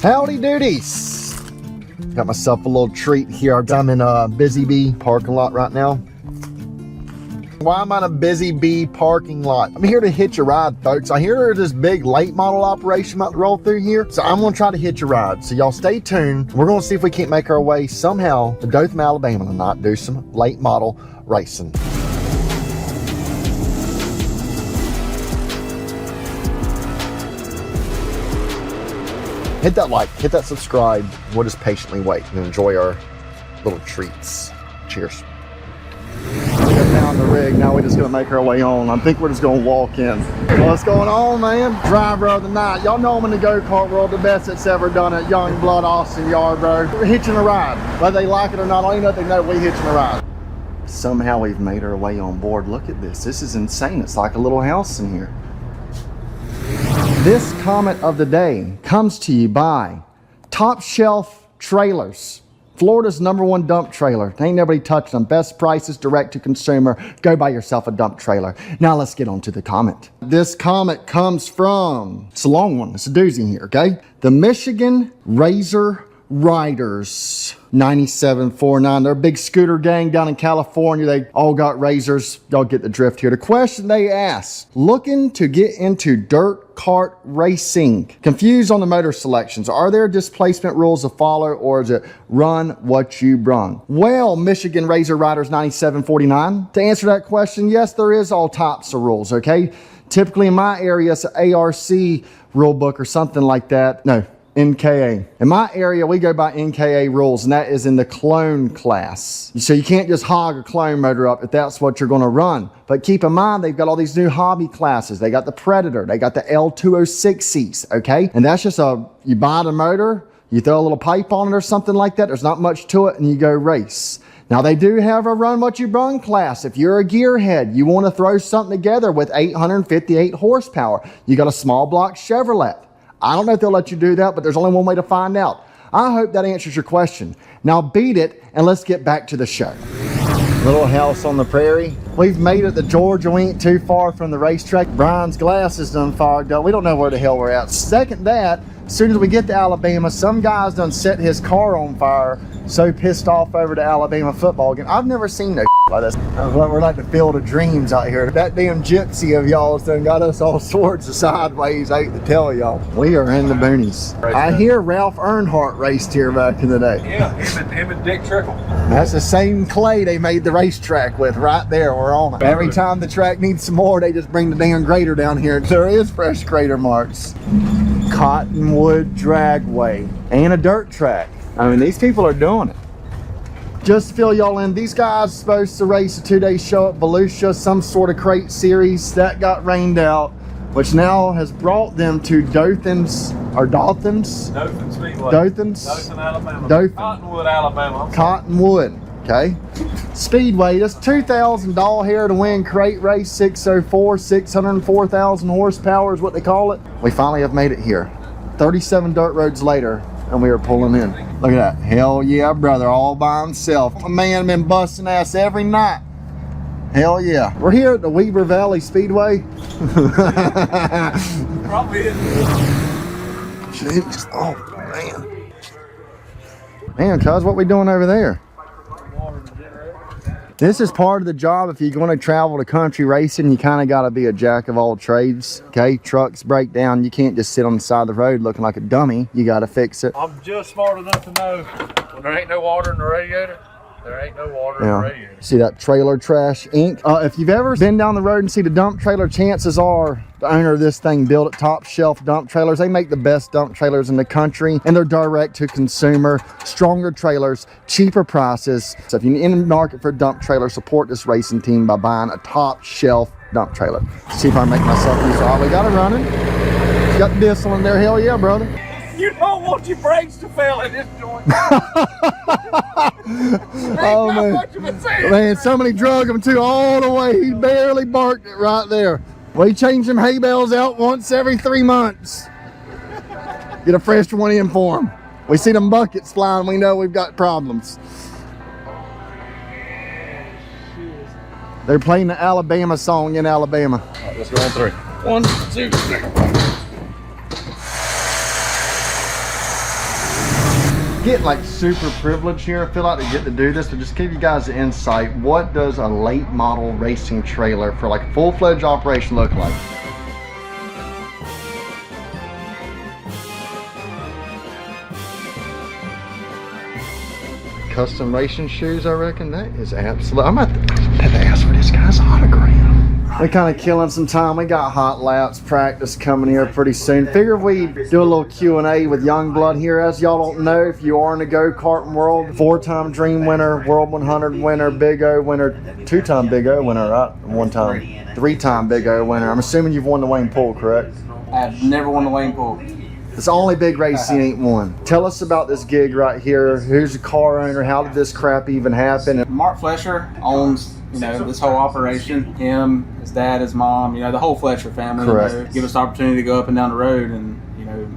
Howdy doodies. Got myself a little treat here. I'm in a Busy Bee parking lot right now. Why am I in a Busy Bee parking lot? I'm here to hitch a ride, folks. I hear there's this big late model operation about to roll through here, so I'm gonna try to hitch a ride. So y'all stay tuned. We're gonna see if we can't make our way somehow to Dothan, Alabama tonight, do some late model racing. Hit that like, hit that subscribe. We'll just patiently wait and enjoy our little treats. Cheers. We got down the rig, now we're just gonna make our way on. I think we're just gonna walk in. What's going on, man? Driver of the night. Y'all know I'm in the go-kart world, the best that's ever done it. Young blood, Austin Yarbrough. We're hitching a ride. Whether they like it or not, I don't even know if they know we're hitching a ride. Somehow we've made our way on board. Look at this. This is insane. It's like a little house in here. This comment of the day comes to you by Top Shelf Trailers. Florida's #1 dump trailer. Ain't nobody touching them. Best prices, direct to consumer. Go buy yourself a dump trailer. Now let's get on to the comment. This comment comes from, it's a long one. It's a doozy here, okay? The Michigan Razor Riders 9749. They're a big scooter gang down in California. They all got razors. Y'all get the drift here. The question they asked, looking to get into dirt kart racing. Confused on the motor selections. Are there displacement rules to follow, or is it run what you brung? Well, Michigan Razor Riders 9749. To answer that question, yes, there is all types of rules, okay? Typically in my area, it's an ARC rule book or something like that. No. NKA. In my area, we go by NKA rules, and that is in the clone class. So you can't just hog a clone motor up if that's what you're gonna run. But keep in mind, they've got all these new hobby classes. They got the Predator, they got the L206s, okay? And that's just you buy the motor, you throw a little pipe on it or something like that. There's not much to it, and you go race. Now they do have a run what you brung class. If you're a gearhead, you wanna throw something together with 858 horsepower. You got a small block Chevrolet. I don't know if they'll let you do that, but there's only one way to find out. I hope that answers your question. Now beat it, and let's get back to the show. Little house on the prairie. We've made it to Georgia. We ain't too far from the racetrack. Brian's glasses done fogged up. We don't know where the hell we're at. Second that, as soon as we get to Alabama, some guy's done set his car on fire. So pissed off over the Alabama football game. I've never seen no like this. We're like the field of dreams out here. That damn gypsy of y'all's done got us all sorts of sideways. I hate to tell y'all. We are in the boonies. I hear Ralph Earnhardt raced here back in the day. Yeah, him and Dick Trickle. That's the same clay they made the racetrack with right there. We're on it. Every time the track needs some more, they just bring the damn grader down here. There is fresh crater marks. Cottonwood Dragway and a dirt track. I mean, these people are doing it. Just to fill y'all in, these guys are supposed to race a 2-day show at Volusia, some sort of crate series that got rained out, which now has brought them to Dothan's. Dothan Speedway. Dothan, Alabama. Dothan. Cottonwood, Alabama. Cottonwood, okay. Speedway, that's $2,000 here to win crate race 604, 604,000 horsepower is what they call it. We finally have made it here. 37 dirt roads later, and we are pulling in. Look at that. Hell yeah, brother, all by himself. My man been busting ass every night. Hell yeah. We're here at the Weber Valley Speedway. Probably is. Oh, man. Man, cuz, what we doing over there? This is part of the job. If you're going to travel to country racing, you kind of got to be a jack of all trades, okay? Trucks break down. You can't just sit on the side of the road looking like a dummy. You got to fix it. I'm just smart enough to know when there ain't no water in the radiator, there ain't no water in the radiator. See that TrailerTrash ink? If you've ever been down the road and see the dump trailer, chances are the owner of this thing built it. Top Shelf Dump Trailers. They make the best dump trailers in the country, and they're direct to consumer, stronger trailers, cheaper prices. So if you're in the market for a dump trailer, support this racing team by buying a Top Shelf dump trailer. See if I make myself use. All we got it running. Got the diesel in there. Hell yeah, brother. You don't want your brakes to fail in this joint. Oh man, somebody drug him too all the way. He barely barked it right there. We change them hay bales out once every 3 months. Get a fresh one in for them. We see them buckets flying, we know we've got problems. They're playing the Alabama song in Alabama. All right, let's go on 3. 1, 2, 3. getting like super privileged here. I feel like to get to do this, to just give you guys an insight. What does a late model racing trailer for like a full-fledged operation look like? Custom racing shoes, I reckon. That is absolute. I'm about to have to ask for this guy's autograph. We're kind of killing some time. We got hot laps practice coming here pretty soon. Figure if we do a little Q&A with young blood here. As y'all don't know, if you are in the go-karting world, 4-time Dream winner, World 100 winner, Big O winner, 2-time Big O winner, right? 3-time Big O winner. I'm assuming you've won the Wayne Pool, correct? I've never won the Wayne Pool. It's the only big race you ain't won. Tell us about this gig right here. Who's the car owner? How did this crap even happen? Mark Flesher owns, this whole operation. Him, his dad, his mom, the whole Flesher family. Correct. Give us the opportunity to go up and down the road, and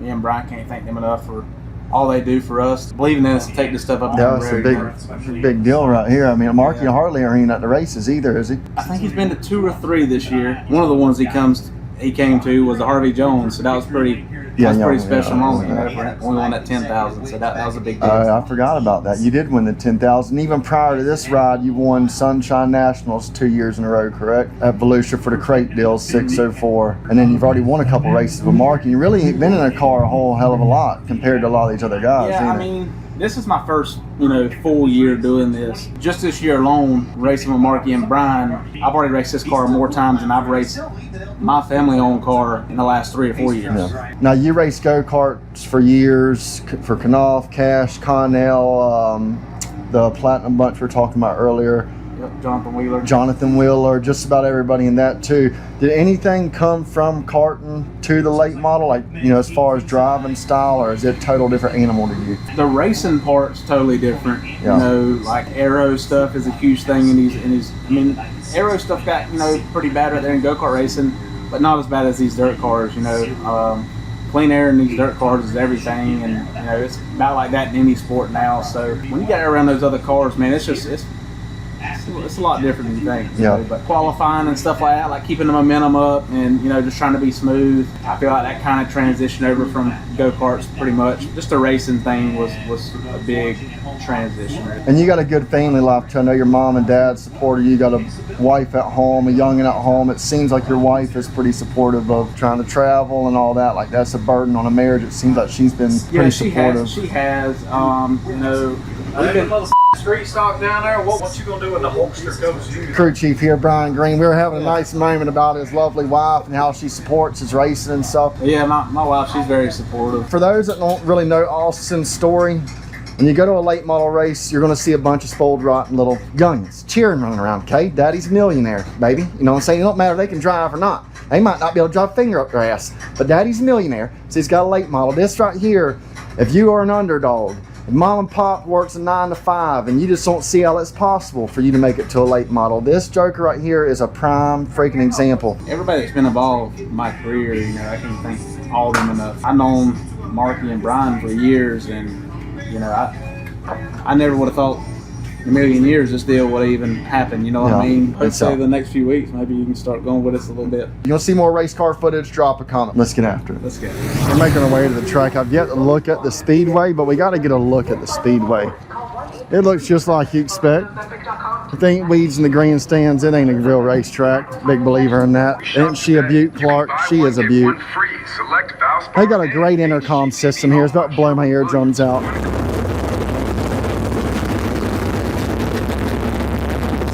me and Brian can't thank them enough for all they do for us, believing in us to take this stuff up and down the road. It's a big deal right here. I mean, Marky hardly ain't at the races either, is he? I think he's been to 2 or 3 this year. One of the ones he came to was the Harvey Jones, so that was pretty. That's a pretty special moment, we won that 10,000, so that was a big deal. I forgot about that. You did win the 10,000. Even prior to this ride, you won Sunshine Nationals 2 years in a row, correct? At Volusia for the crate deal, 604. And then you've already won a couple races with Mark, and you really ain't been in a car a whole hell of a lot compared to a lot of these other guys. Yeah, I mean, this is my first, full year doing this. Just this year alone, racing with Marky and Brian, I've already raced this car more times than I've raced my family-owned car in the last 3 or 4 years. Yeah. Now, you raced go-karts for years for Knopf, Cash, Connell, the Platinum Bunch we were talking about earlier. Yep, Jonathan Wheeler, just about everybody in that too. Did anything come from karting to the late model, like, as far as driving style, or is it a total different animal to you? The racing part's totally different. Yeah. Like aero stuff is a huge thing in these. I mean, aero stuff got, pretty bad right there in go-kart racing, but not as bad as these dirt cars, Clean air in these dirt cars is everything, and, it's about like that in any sport now. So when you get around those other cars, man, it's a lot different than you think. Yeah. But qualifying and stuff like that, like keeping the momentum up and, just trying to be smooth, I feel like that kind of transition over from go-karts pretty much. Just the racing thing was a big transition. And you got a good family life too. I know your mom and dad supported you. You got a wife at home, a youngin' at home. It seems like your wife is pretty supportive of trying to travel and all that. Like, that's a burden on a marriage. It seems like she's been pretty supportive. She has. We've been Street stock down there. What you gonna do when the Hulkster goes you? Crew chief here, Brian Green. We were having a nice moment about his lovely wife and how she supports his racing and stuff. Yeah, my wife, she's very supportive. For those that don't really know Austin's story, when you go to a late model race, you're going to see a bunch of spoiled, rotten little youngins cheering, running around. Okay, daddy's a millionaire, baby. You know what I'm saying? It don't matter if they can drive or not. They might not be able to drive a finger up their ass, but daddy's a millionaire, so he's got a late model. This right here, if you are an underdog, if mom and pop works a 9 to 5 and you just don't see how it's possible for you to make it to a late model, this joker right here is a prime freaking example. Everybody that's been involved in my career, I can thank all of them enough. I've known Marky and Brian for years, and I never would have thought in a million years this deal would even happen, you know what I mean? Hopefully the next few weeks, maybe you can start going with us a little bit. You want to see more race car footage? Drop a comment. Let's get after it. Let's get it. We're making our way to the track. I've yet to look at the speedway, but we got to get a look at the speedway. It looks just like you expect. If there ain't weeds in the grandstands, it ain't a real racetrack. Big believer in that. Ain't she a beaut, Clark? She is a beaut. They got a great intercom system here. It's about to blow my eardrums out.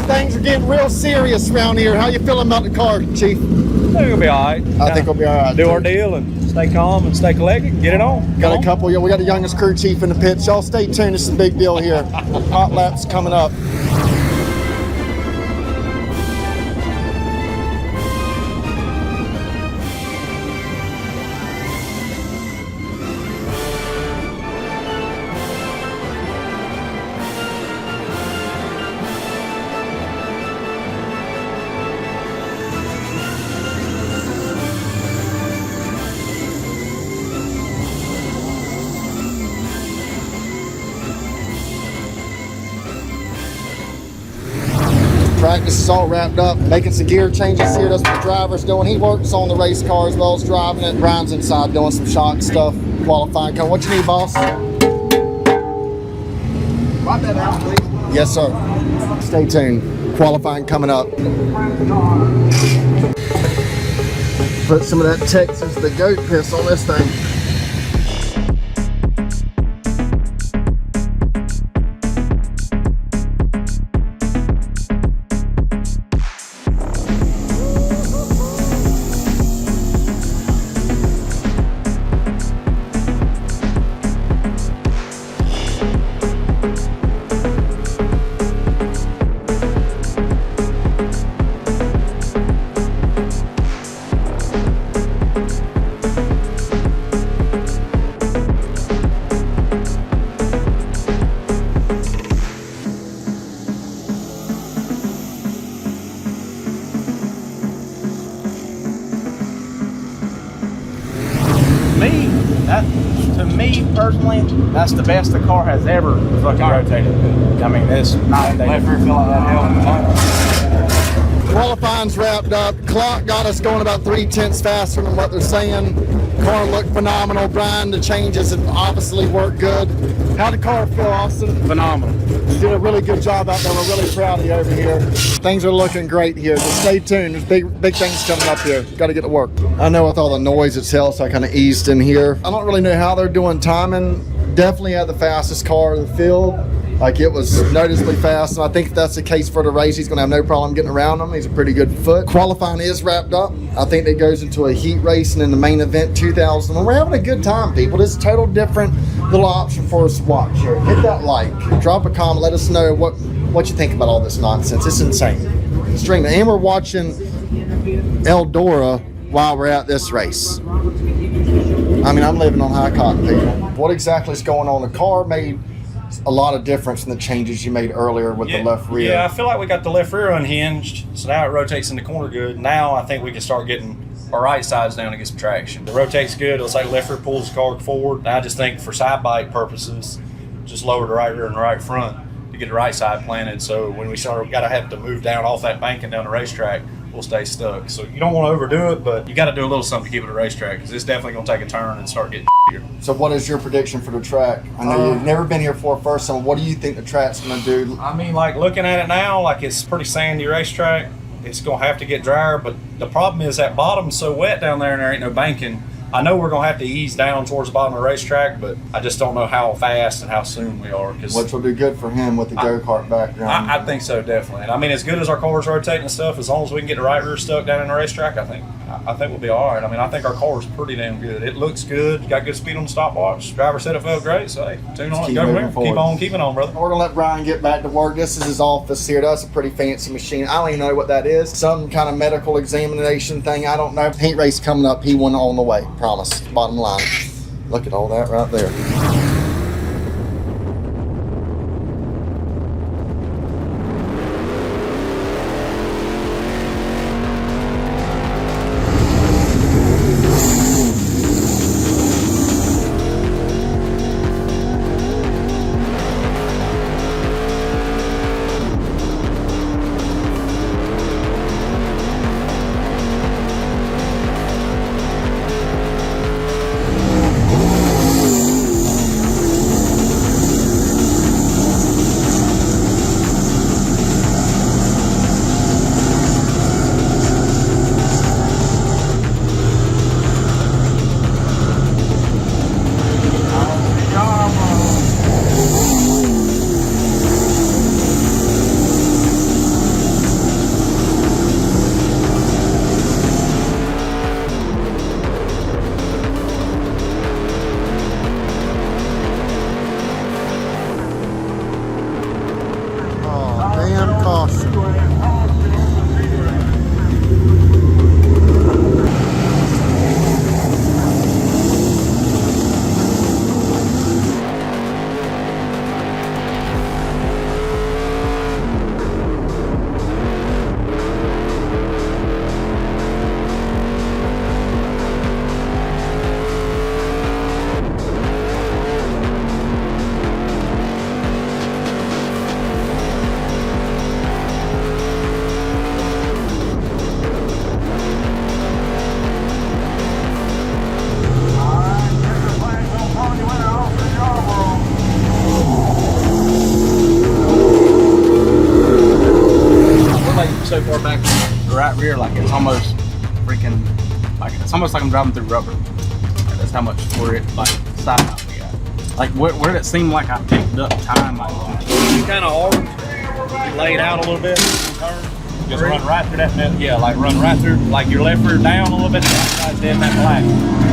Things are getting real serious around here. How you feeling about the car, Chief? I think we'll be all right. I think we'll be all right. Do our deal and stay calm and stay collected and get it on. Got a couple. We got the youngest crew chief in the pits. Y'all stay tuned. This is a big deal here. Hot laps coming up. Practice is all wrapped up, making some gear changes here. That's what the driver's doing. He works on the race car as well as driving it. Brian's inside doing some shock stuff, qualifying. What you need, boss? Wipe that out, please. Yes, sir. Stay tuned. Qualifying coming up. Put some of that Texas, the goat piss on this thing. To me personally, that's the best the car has ever fucking rotated. I mean, it's not a day. Qualifying's wrapped up. Clock got us going about 3/10 faster than what they're saying. Car looked phenomenal. Brian, the changes have obviously worked good. How'd the car feel, Austin? Phenomenal. You did a really good job out there. We're really proud of you over here. Things are looking great here. Just stay tuned. There's big things coming up here. Got to get to work. I know with all the noise itself, so I kind of eased in here. I don't really know how they're doing timing. Definitely had the fastest car in the field. Like, it was noticeably fast, and I think if that's the case for the race, he's going to have no problem getting around him. He's a pretty good foot. Qualifying is wrapped up. I think that goes into a heat race and in the main event 2000. And we're having a good time, people. This is a total different little option for us to watch here. Hit that like, drop a comment, let us know what you think about all this nonsense. It's insane. Streaming, and we're watching Eldora while we're at this race. I mean, I'm living on high cotton, people. What exactly is going on? The car made a lot of difference in the changes you made earlier with the left rear. Yeah, I feel like we got the left rear unhinged, so now it rotates in the corner good. Now I think we can start getting our right sides down and get some traction. It rotates good. It looks like the left rear pulls the car forward. I just think for side bike purposes, just lower the right rear and the right front to get the right side planted. So when we gotta have to move down off that bank and down the racetrack, we'll stay stuck. So you don't want to overdo it, but you got to do a little something to keep it a racetrack because it's definitely going to take a turn and start getting here. So what is your prediction for the track? I know you've never been here for first time. What do you think the track's going to do? I mean, like looking at it now, like it's a pretty sandy racetrack. It's going to have to get drier, but the problem is that bottom's so wet down there and there ain't no banking. I know we're going to have to ease down towards the bottom of the racetrack, but I just don't know how fast and how soon we are. Which will be good for him with the go-kart background. I think so, definitely. And I mean, as good as our car's rotating and stuff, as long as we can get the right rear stuck down in the racetrack, I think we'll be all right. I mean, I think our car's pretty damn good. It looks good. Got good speed on the stopwatch. Driver said it felt great, so hey, tune on it. Go from here. Keep on keeping on, brother. We're going to let Brian get back to work. This is his office here. That's a pretty fancy machine. I don't even know what that is. Some kind of medical examination thing. I don't know. Heat race coming up. He won on the way. Promise. Bottom line. Look at all that right there. far back, the right rear, like it's almost freaking, like it's almost like I'm driving through rubber. Like, that's how much for it, like side out we got. Like where did it seem like I picked up time? Like Kind of hard. Lay it out a little bit. Turn. Just run right through that middle. Yeah, like run right through, like your left rear down a little bit, the right side's dead, that black.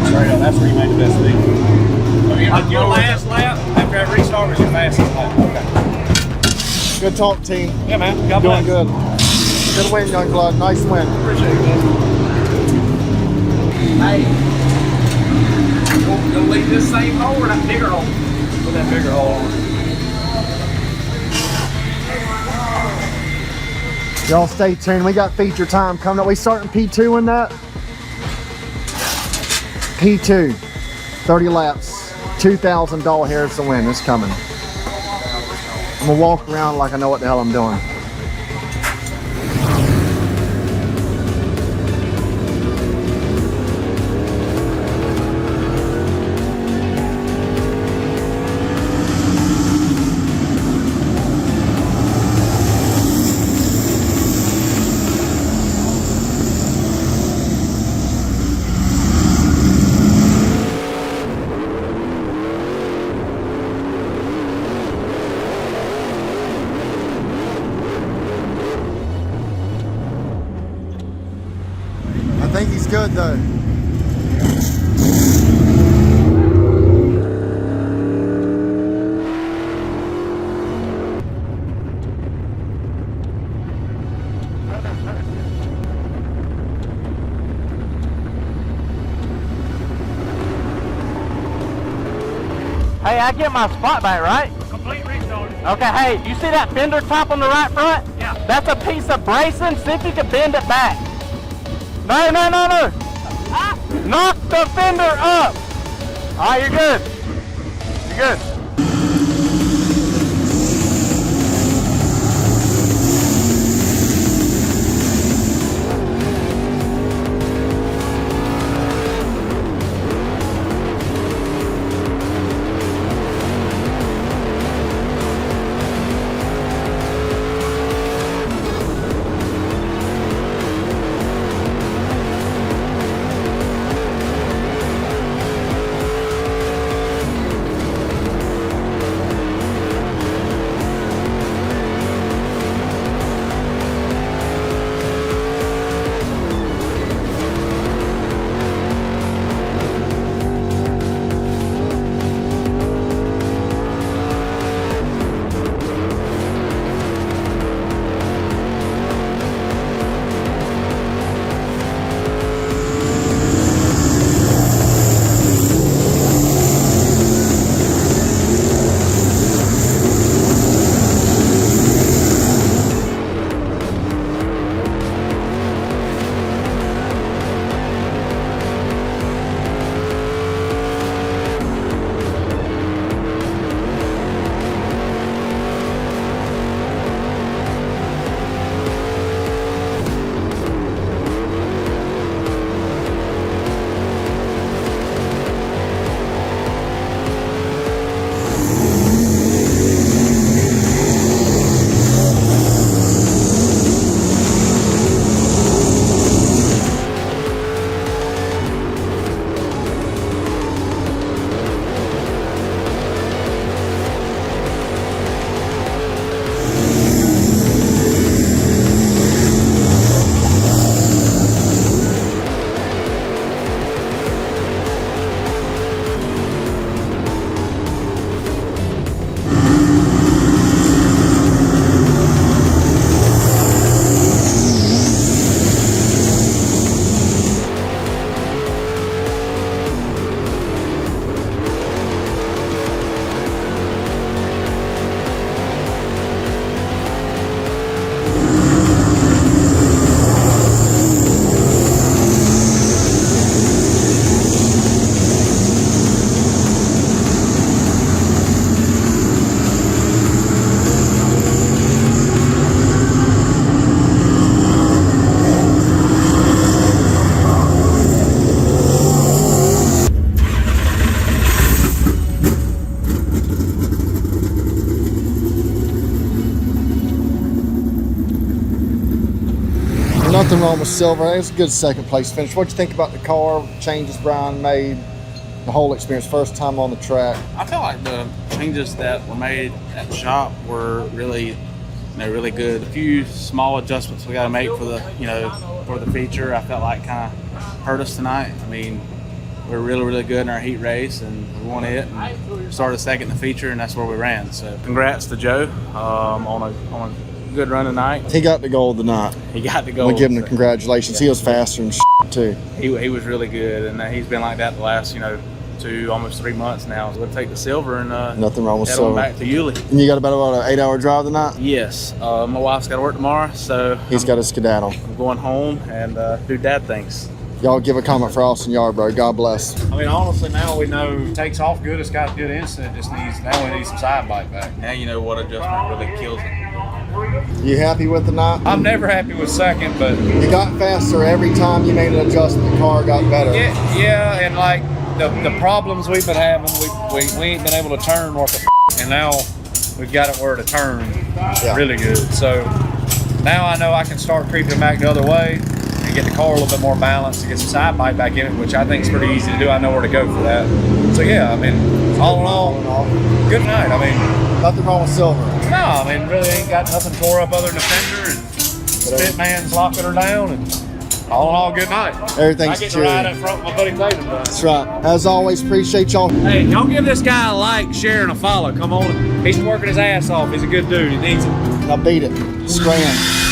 Straight up, that's where you made the best thing. Like your last lap, after that restart, was your fastest lap. Okay. Good talk, team. Yeah, man. God Doing bless. good. Good win, young blood. Nice win. Appreciate it, man. hey, gonna leave this same hole or that bigger hole? Put that bigger hole on. Y'all stay tuned. We got feature time coming up. We starting P2 in that? P2. 30 laps. $2,000 here's the win. It's coming. I'm gonna walk around like I know what the hell I'm doing. I think he's good though. Hey, I get my spot back, right? Complete restart. Okay, hey, you see that fender top on the right front? Yeah. That's a piece of bracing. See if you can bend it back. No. Knock the fender up. All right, you're good. You're good. wrong with silver. It was a good second place finish. What'd you think about the car, changes Brian made, the whole experience, first time on the track? I felt like the changes that were made at the shop were really, really good. A few small adjustments we got to make for the, for the feature. I felt like kind of hurt us tonight. I mean, we were really good in our heat race, and we won it and started second in the feature, and that's where we ran. So congrats to Joe on a good run tonight. He got the gold tonight. He got the gold. We give him the congratulations. Yeah. He was faster and too. He was really good, and he's been like that the last, 2, almost 3 months now. So we'll take the silver and nothing wrong with head silver. on back to Yulee. And you got about an 8-hour drive tonight? Yes. My wife's got to work tomorrow, so he's got a skedaddle. I'm going home and do dad things. Y'all give a comment for Austin Yarbrough. God bless. I mean, honestly, now we know takes off good. It's got good instant. Now we need some side bite back. Now you know what adjustment really kills it. You happy with the night? I'm never happy with second, but you got faster every time you made an adjustment. The car got better. Yeah, and like the problems we've been having, we ain't been able to turn worth a and now we've got it where to turn really good. So now I know I can start creeping back the other way and get the car a little bit more balanced and get some side bite back in it, which I think is pretty easy to do. I know where to go for that. So yeah, I mean, all in all, good night. I mean, nothing wrong with silver. No, I mean, really ain't got nothing tore up other than the fender, and spit man's locking her down, and all in all, good night. Everything's I get to ride up front with my buddy Clayton. That's right. As always, appreciate y'all. Hey, y'all give this guy a like, share, and a follow. Come on. He's working his ass off. He's a good dude. He needs it. Now beat it. Scram.